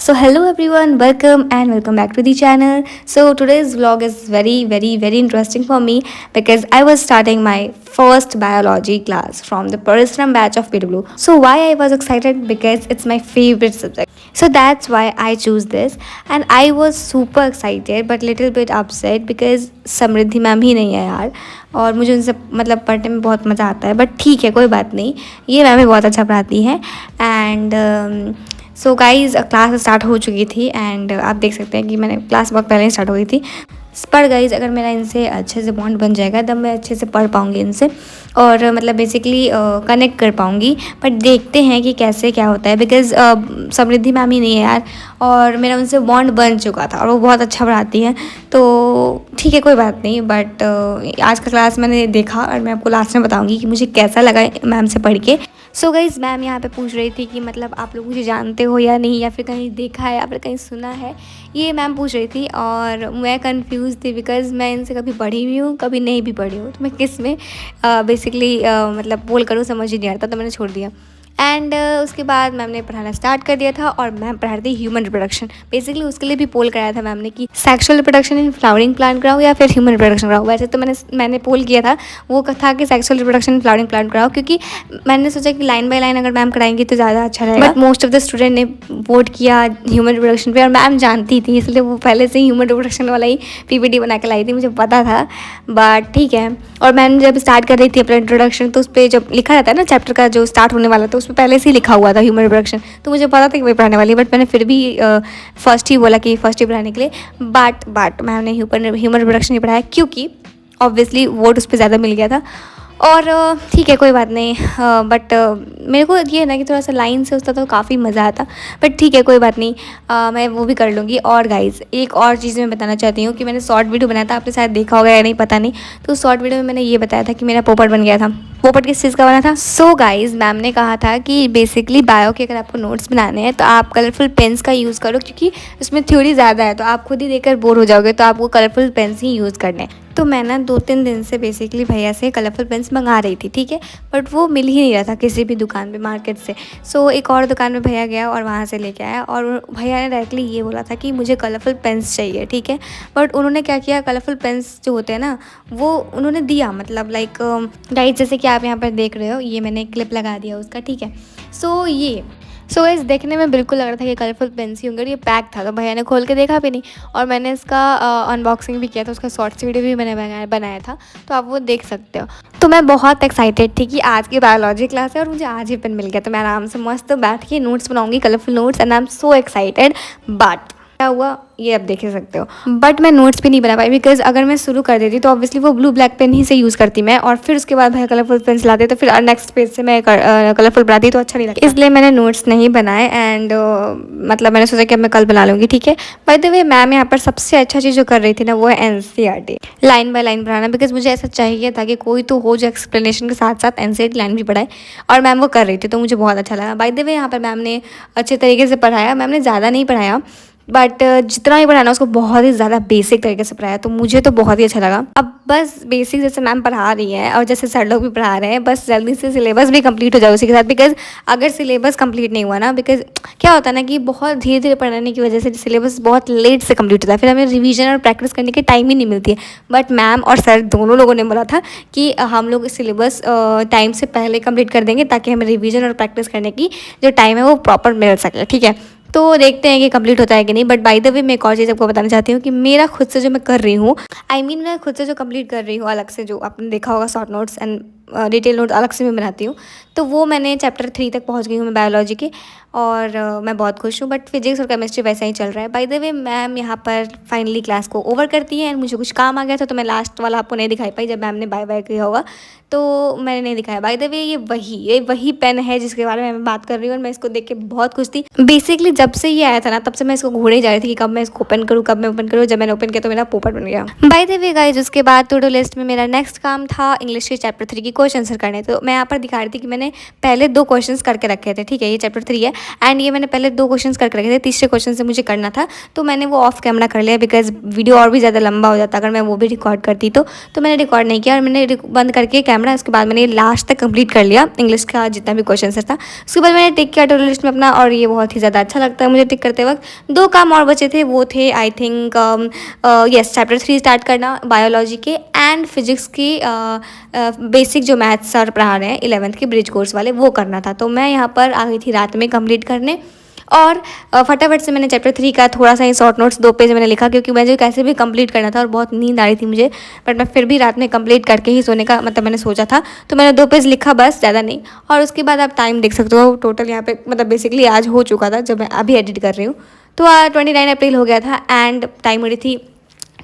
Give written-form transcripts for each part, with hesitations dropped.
So hello everyone, welcome and welcome back to the channel. So today's vlog is very interesting for me because I was starting my first biology class from the Parishram batch of PW. So why I was excited? Because it's my favorite subject. So that's why I choose this and I was super excited but little bit upset because Samriddhi ma'am ही नहीं है यार और मुझे उनसे मतलब पढ़ने में बहुत मज़ा आता है बट ठीक है कोई बात नहीं ये मैम भी बहुत अच्छा पढ़ाती हैं and so guys class start हो चुकी थी एंड आप देख सकते हैं कि मैंने क्लास बहुत पहले ही स्टार्ट हो गई थी पर गाइज अगर मेरा इनसे अच्छे से बॉन्ड बन जाएगा तब मैं अच्छे से पढ़ पाऊँगी इनसे और मतलब बेसिकली कनेक्ट कर पाऊँगी बट देखते हैं कि कैसे क्या होता है बिकॉज समृद्धि मैम ही नहीं है यार और मेरा उनसे बॉन्ड बन चुका था और वो बहुत अच्छा पढ़ाती हैं तो ठीक है कोई बात नहीं बट आज का क्लास मैंने देखा और मैं आपको लास्ट में बताऊँगी कि मुझे कैसा लगा मैम से पढ़ के सो गाइज मैम यहाँ पे पूछ रही थी कि मतलब आप लोग मुझे जानते हो या नहीं या फिर कहीं देखा है या फिर कहीं सुना है ये मैम पूछ रही थी और मैं कंफ्यूज थी बिकॉज मैं इनसे कभी पढ़ी भी हूँ कभी नहीं भी पढ़ी हूँ तो मैं किस में बेसिकली मतलब बोल करूँ समझ ही नहीं आता तो मैंने छोड़ दिया एंड उसके बाद मैम ने पढ़ाना स्टार्ट कर दिया था और मैम पढ़ा रही थी ह्यूमन रिप्रोडक्शन बेसिकली उसके लिए भी पोल कराया था मैम ने कि sexual reproduction in flowering plant कराओ या फिर ह्यूमन रिप्रोडक्शन कराओ वैसे तो मैंने पोल किया था वो था कि sexual reproduction in flowering plant कराओ क्योंकि मैंने सोचा कि लाइन बाय लाइन अगर मैम कराएंगी तो ज़्यादा अच्छा रहेगा but most of the student ने वोट किया ह्यूमन रिप्रोडक्शन पे और मैम जानती थी इसलिए वो पहले से ही ह्यूमन रिप्रोडक्शन वाला ही पीपीटी बना के लाई थी मुझे पता था बट ठीक है और मैंने जब स्टार्ट कर रही थी अपना इंट्रोडक्शन तो उस पर जब लिखा रहता है ना चैप्टर का जो स्टार्ट होने वाला था उस पर पहले से ही लिखा हुआ था ह्यूमन रिप्रोडक्शन तो मुझे पता था कि वही पढ़ाने वाली बट मैंने फिर भी फर्स्ट ही बोला कि फर्स्ट ही पढ़ाने के लिए बट मैम ने ह्यूमन रिप्रोडक्शन ही पढ़ाया क्योंकि ऑब्वियसली वोट उस पर ज़्यादा मिल गया था और ठीक है कोई बात नहीं बट मेरे को ये है ना कि थोड़ा सा लाइन से उसका तो काफ़ी मज़ा आता बट ठीक है कोई बात नहीं मैं वो भी कर लूँगी और गाइज़ एक और चीज़ मैं बताना चाहती हूँ कि मैंने शॉर्ट वीडियो बनाया था आपने शायद देखा होगा या नहीं पता नहीं तो शॉर्ट वीडियो में मैंने ये बताया था कि मेरा पोपट बन गया था पोपट किस चीज़ का बना था सो गाइज़ मैम ने कहा था कि बेसिकली बायो के अगर आपको नोट्स बनाने हैं तो आप कलरफुल पेन्स का यूज़ करो क्योंकि उसमें थ्योरी ज़्यादा है तो आप खुद ही देखकर बोर हो जाओगे तो आपको कलरफुल पेन्स ही यूज़ करने तो मैं ना 2-3 दिन से बेसिकली भैया से कलरफुल पेन्स मंगा रही थी ठीक है बट वो मिल ही नहीं रहा था किसी भी दुकान पे मार्केट से सो एक और दुकान में भैया गया और वहाँ से लेके आया और भैया ने डायरेक्टली ये बोला था कि मुझे कलरफुल पेन्स चाहिए ठीक है बट उन्होंने क्या किया कलरफुल पेन्स जो होते हैं ना वो उन्होंने दिया मतलब लाइक गाइस जैसे कि आप यहाँ पर देख रहे हो ये मैंने क्लिप लगा दिया उसका ठीक है सो इस देखने में बिल्कुल लग रहा था कि कलरफुल पेन्स ही होंगे और ये पैक था तो भैया ने खोल के देखा भी नहीं और मैंने इसका अनबॉक्सिंग भी किया था उसका शॉर्ट्स वीडियो भी मैंने बनाया था तो आप वो देख सकते हो तो मैं बहुत एक्साइटेड थी कि आज की बायोलॉजी क्लास है और मुझे आज ही पेन मिल गया तो मैं आराम से मस्त बैठ के नोट्स बनाऊंगी colourful notes and I am so excited but क्या हुआ ये आप देख सकते हो बट मैं नोट्स भी नहीं बना पाई बिकॉज अगर मैं शुरू कर देती तो ऑब्वियसली वो ब्लू ब्लैक पेन ही से यूज़ करती मैं और फिर उसके बाद भाई कलरफुल पेन्स लाते तो फिर नेक्स्ट पेज से मैं कलरफुल बनाती तो अच्छा नहीं लगता इसलिए मैंने नोट्स नहीं बनाए एंड मतलब मैंने सोचा कि अब मैं कल बना लूँगी ठीक है बाय द वे मैम यहाँ पर सबसे अच्छा चीज़ जो कर रही थी ना वो है NCERT लाइन बाय लाइन पढ़ाना बिकॉज मुझे ऐसा चाहिए था कि कोई तो हो जो एक्सप्लेनेशन के साथ साथ NCERT लाइन भी पढ़ाए और मैम वो कर रही थी तो मुझे बहुत अच्छा लगा बाय द वे यहाँ पर मैम ने अच्छे तरीके से पढ़ाया मैम ने ज़्यादा नहीं पढ़ाया बट जितना भी पढ़ाना उसको बहुत ही ज़्यादा बेसिक तरीके से पढ़ाया तो मुझे तो बहुत ही अच्छा लगा अब बस बेसिक जैसे मैम पढ़ा रही है और जैसे सर लोग भी पढ़ा रहे हैं बस जल्दी से सिलेबस भी कंप्लीट हो जाए उसी के साथ बिकॉज अगर सिलेबस कंप्लीट नहीं हुआ ना बिकॉज क्या होता है ना कि बहुत धीरे धीरे पढ़ाने की वजह से सिलेबस बहुत लेट से कंप्लीट होता है फिर हमें रिवीजन और प्रैक्टिस करने की टाइम ही नहीं मिलती है बट मैम और सर दोनों लोगों ने बोला था कि हम लोग सिलेबस टाइम से पहले कंप्लीट कर देंगे ताकि हमें रिवीजन और प्रैक्टिस करने की जो टाइम है वो प्रॉपर मिल सके ठीक है तो देखते हैं कि कंप्लीट होता है कि नहीं बट बाय द वे मैं एक और चीज़ आपको बताना चाहती हूँ कि मेरा खुद से जो मैं कर रही हूँ मैं खुद से जो कंप्लीट कर रही हूँ अलग से जो आपने देखा होगा short notes and detail note अलग से मैं बनाती हूँ तो वो मैंने चैप्टर 3 तक पहुँच गई हूँ मैं बायोलॉजी के और मैं बहुत खुश हूँ बट फिजिक्स और केमिस्ट्री वैसा ही चल रहा है बाय द वे मैम यहाँ पर फाइनली क्लास को ओवर करती है एंड मुझे कुछ काम आ गया था तो मैं लास्ट वाला आपको नहीं दिखाई पाई जब मैम ने बाय बाय किया होगा तो मैंने नहीं दिखाया बाय द वे ये वही पेन है जिसके बारे में मैं बात कर रही हूँ और मैं इसको देख के बहुत खुश थी बेसिकली जब से ये आया था ना तब से मैं इसको घूरे जा रही थी कि कब मैं इसको ओपन करूँ कब मैं ओपन करूँ जब मैंने ओपन किया तो मेरा पोपट बन गया बाय द वे गाइस उसके बाद टू डू लिस्ट में मेरा नेक्स्ट काम था इंग्लिश के चैप्टर 3 की क्वेश्चन आंसर करने। तो मैं यहाँ पर दिखा रही थी कि मैंने पहले 2 क्वेश्चंस करके रखे थे, ठीक है, ये चैप्टर 3 है एंड ये मैंने पहले 2 क्वेश्चंस करके रखे थे, तीसरे क्वेश्चन से मुझे करना था तो मैंने वो ऑफ कैमरा कर लिया बिकॉज वीडियो और भी ज़्यादा लंबा हो जाता अगर मैं वो भी रिकॉर्ड करती तो मैंने रिकॉर्ड नहीं किया और मैंने बंद करके कैमरा, उसके बाद मैंने लास्ट तक कंप्लीट कर लिया इंग्लिश का जितना भी क्वेश्चन था। उसके बाद मैंने टिक किया टू डू लिस्ट में अपना और ये बहुत ही ज़्यादा अच्छा लगता है मुझे टिक करते वक्त। 2 काम और बचे थे, वो थे I think yes chapter 3 start करना बायोलॉजी के एंड फिजिक्स की बेसिक जो मैथ्स सर पढ़ा रहे हैं 11th के ब्रिज कोर्स वाले वो करना था। तो मैं यहाँ पर आ गई थी रात में कंप्लीट करने और फटाफट से मैंने चैप्टर 3 का थोड़ा सा ही शॉर्ट नोट्स 2 पेज मैंने लिखा क्योंकि मुझे कैसे भी कंप्लीट करना था और बहुत नींद आ रही थी मुझे, बट मैं फिर भी रात में कंप्लीट करके ही सोने का मतलब मैंने सोचा था। तो मैंने 2 पेज लिखा बस, ज़्यादा नहीं। और उसके बाद आप टाइम देख सकते हो टोटल यहाँ पे मतलब बेसिकली आज हो चुका था जब मैं अभी एडिट कर रही हूँ। तो 29 अप्रैल हो गया था एंड टाइम हो रही थी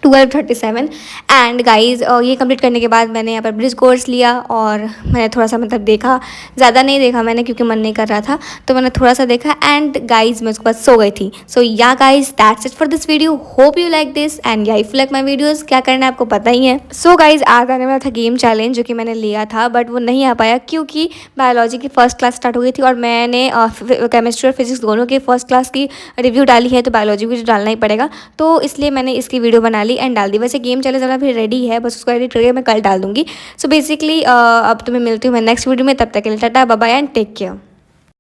12:37 एंड गाइज ये कंप्लीट करने के बाद मैंने यहाँ पर ब्रिज कोर्स लिया और मैंने थोड़ा सा मतलब देखा, ज़्यादा नहीं देखा मैंने क्योंकि मन नहीं कर रहा था, तो मैंने थोड़ा सा देखा एंड गाइज मैं उसके बाद सो गई थी। सो yeah guys that's it for this video, hope you like this and या इफ लाइक माई वीडियोज़ क्या करना है आपको पता ही है। सो गाइज आज आने वाला था गेम चैलेंज जो कि मैंने लिया था बट वो नहीं आ पाया क्योंकि बायोलॉजी की फर्स्ट क्लास स्टार्ट हो गई थी और मैंने केमिस्ट्री और फिजिक्स दोनों की फर्स्ट क्लास की रिव्यू डाली है तो बायोलॉजी भी डालना ही पड़ेगा, तो इसलिए मैंने इसकी वीडियो बना ली एंड डाल दी। वैसे गेम चैलेंज वाला भी रेडी है, बस उसको एडिट करके मैं कल डाल दूंगी। सो बेसिकली अब तुम्हें मिलती हूँ मैं नेक्स्ट वीडियो में, तब तक के लिए tata bye bye and take care.